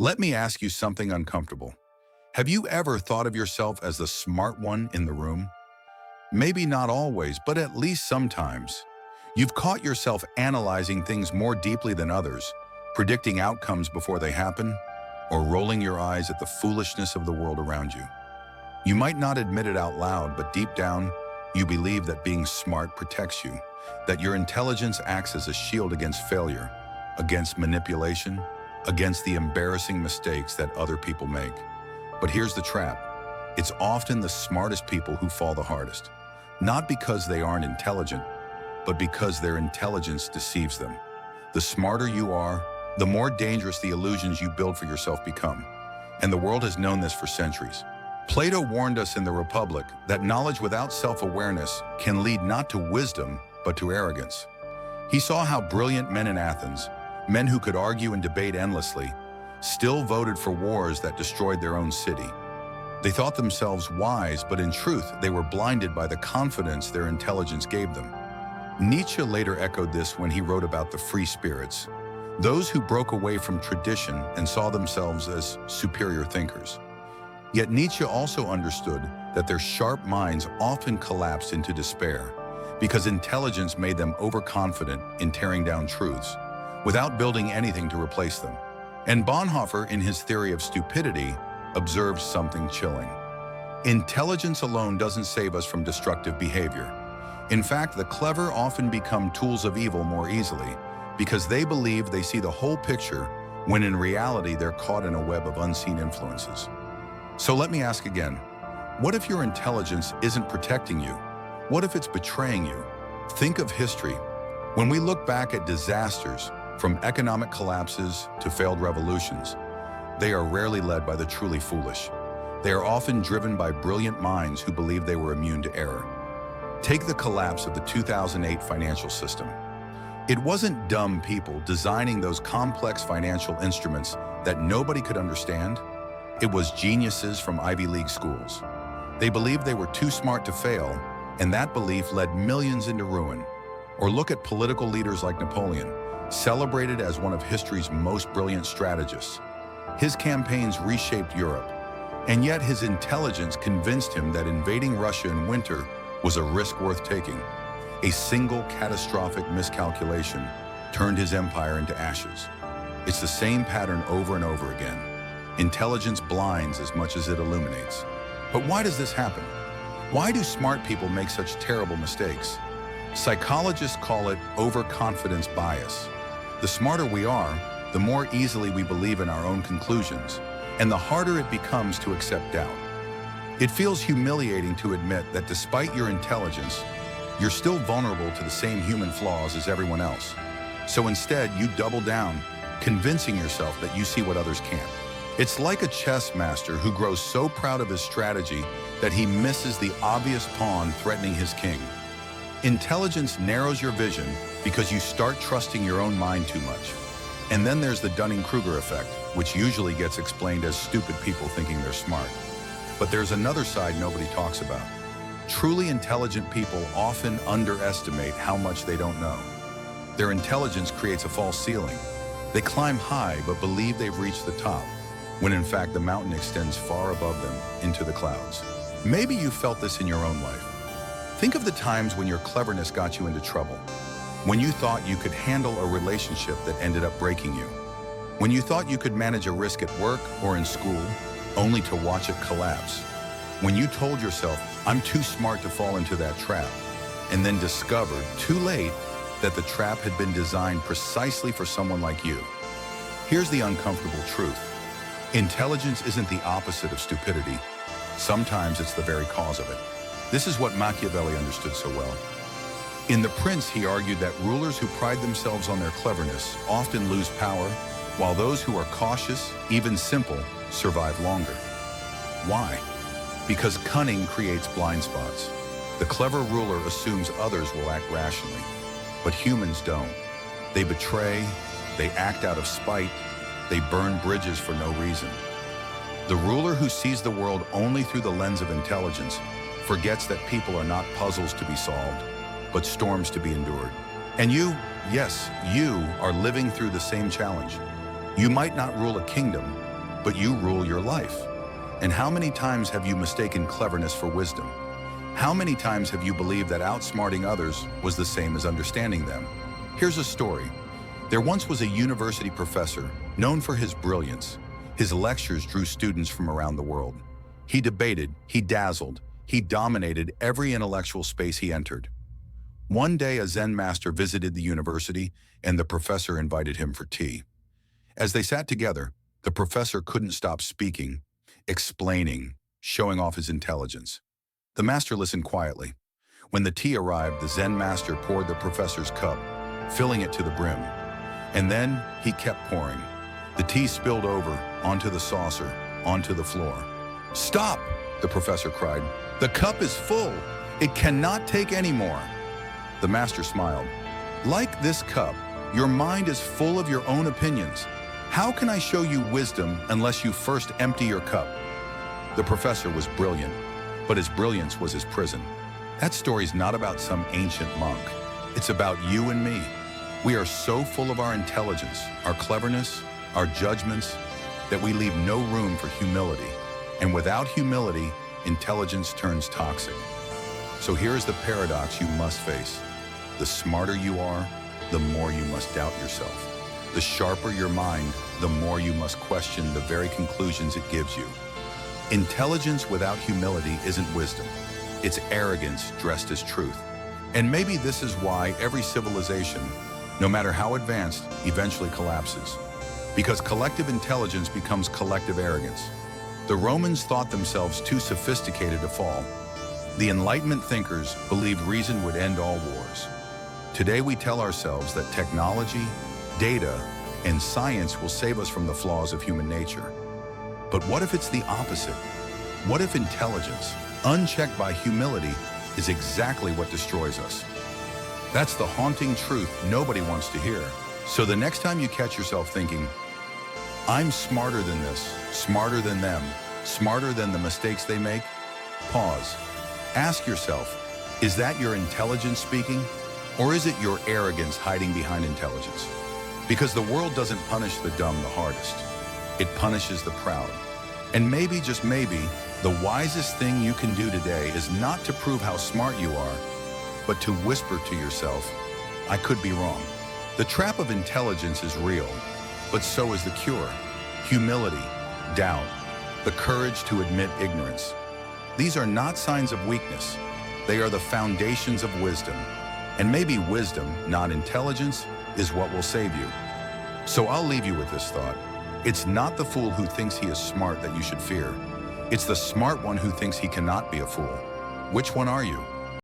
Let me ask you something uncomfortable. Have you ever thought of yourself as the smart one in the room? Maybe not always, but at least sometimes. You've caught yourself analyzing things more deeply than others, predicting outcomes before they happen, or rolling your eyes at the foolishness of the world around you. You might not admit it out loud, but deep down, you believe that being smart protects you, that your intelligence acts as a shield against failure, against manipulation, against the embarrassing mistakes that other people make. But here's the trap. It's often the smartest people who fall the hardest. Not because they aren't intelligent, but because their intelligence deceives them. The smarter you are, the more dangerous the illusions you build for yourself become. And the world has known this for centuries. Plato warned us in the Republic that knowledge without self-awareness can lead not to wisdom, but to arrogance. He saw how brilliant men in Athens, men who could argue and debate endlessly, still voted for wars that destroyed their own city. They thought themselves wise, but in truth, they were blinded by the confidence their intelligence gave them. Nietzsche later echoed this when he wrote about the free spirits, those who broke away from tradition and saw themselves as superior thinkers. Yet Nietzsche also understood that their sharp minds often collapsed into despair because intelligence made them overconfident in tearing down truths, without building anything to replace them. And Bonhoeffer, in his theory of stupidity, observed something chilling. Intelligence alone doesn't save us from destructive behavior. In fact, the clever often become tools of evil more easily because they believe they see the whole picture when in reality they're caught in a web of unseen influences. So let me ask again, what if your intelligence isn't protecting you? What if it's betraying you? Think of history. When we look back at disasters, from economic collapses to failed revolutions, they are rarely led by the truly foolish. They are often driven by brilliant minds who believe they were immune to error. Take the collapse of the 2008 financial system. It wasn't dumb people designing those complex financial instruments that nobody could understand. It was geniuses from Ivy League schools. They believed they were too smart to fail, and that belief led millions into ruin. Or look at political leaders like Napoleon, celebrated as one of history's most brilliant strategists. His campaigns reshaped Europe, and yet his intelligence convinced him that invading Russia in winter was a risk worth taking. A single catastrophic miscalculation turned his empire into ashes. It's the same pattern over and over again. Intelligence blinds as much as it illuminates. But why does this happen? Why do smart people make such terrible mistakes? Psychologists call it overconfidence bias. The smarter we are, the more easily we believe in our own conclusions, and the harder it becomes to accept doubt. It feels humiliating to admit that despite your intelligence, you're still vulnerable to the same human flaws as everyone else. So instead, you double down, convincing yourself that you see what others can't. It's like a chess master who grows so proud of his strategy that he misses the obvious pawn threatening his king. Intelligence narrows your vision because you start trusting your own mind too much. And then there's the Dunning-Kruger effect, which usually gets explained as stupid people thinking they're smart. But there's another side nobody talks about. Truly intelligent people often underestimate how much they don't know. Their intelligence creates a false ceiling. They climb high but believe they've reached the top, when in fact the mountain extends far above them into the clouds. Maybe you felt this in your own life. Think of the times when your cleverness got you into trouble. When you thought you could handle a relationship that ended up breaking you. When you thought you could manage a risk at work or in school, only to watch it collapse. When you told yourself, I'm too smart to fall into that trap, and then discovered, too late, that the trap had been designed precisely for someone like you. Here's the uncomfortable truth. Intelligence isn't the opposite of stupidity. Sometimes it's the very cause of it. This is what Machiavelli understood so well. In The Prince, he argued that rulers who pride themselves on their cleverness often lose power, while those who are cautious, even simple, survive longer. Why? Because cunning creates blind spots. The clever ruler assumes others will act rationally, but humans don't. They betray, they act out of spite, they burn bridges for no reason. The ruler who sees the world only through the lens of intelligence forgets that people are not puzzles to be solved, but storms to be endured. And you, yes, you are living through the same challenge. You might not rule a kingdom, but you rule your life. And how many times have you mistaken cleverness for wisdom? How many times have you believed that outsmarting others was the same as understanding them? Here's a story. There once was a university professor known for his brilliance. His lectures drew students from around the world. He debated, he dazzled, he dominated every intellectual space he entered. One day, a Zen master visited the university, and the professor invited him for tea. As they sat together, the professor couldn't stop speaking, explaining, showing off his intelligence. The master listened quietly. When the tea arrived, the Zen master poured the professor's cup, filling it to the brim. And then he kept pouring. The tea spilled over, onto the saucer, onto the floor. "Stop!" the professor cried. "The cup is full. It cannot take any more." The master smiled. "Like this cup, your mind is full of your own opinions. How can I show you wisdom unless you first empty your cup?" The professor was brilliant, but his brilliance was his prison. That story's not about some ancient monk. It's about you and me. We are so full of our intelligence, our cleverness, our judgments, that we leave no room for humility. And without humility, intelligence turns toxic. So here's the paradox you must face. The smarter you are, the more you must doubt yourself. The sharper your mind, the more you must question the very conclusions it gives you. Intelligence without humility isn't wisdom. It's arrogance dressed as truth. And maybe this is why every civilization, no matter how advanced, eventually collapses. Because collective intelligence becomes collective arrogance. The Romans thought themselves too sophisticated to fall. The Enlightenment thinkers believed reason would end all wars. Today we tell ourselves that technology, data, and science will save us from the flaws of human nature. But what if it's the opposite? What if intelligence, unchecked by humility, is exactly what destroys us? That's the haunting truth nobody wants to hear. So the next time you catch yourself thinking, "I'm smarter than this, smarter than them, smarter than the mistakes they make," pause. Ask yourself, is that your intelligence speaking? Or is it your arrogance hiding behind intelligence? Because the world doesn't punish the dumb the hardest. It punishes the proud. And maybe, just maybe, the wisest thing you can do today is not to prove how smart you are, but to whisper to yourself, "I could be wrong." The trap of intelligence is real, but so is the cure. Humility, doubt, the courage to admit ignorance. These are not signs of weakness. They are the foundations of wisdom. And maybe wisdom, not intelligence, is what will save you. So I'll leave you with this thought. It's not the fool who thinks he is smart that you should fear. It's the smart one who thinks he cannot be a fool. Which one are you?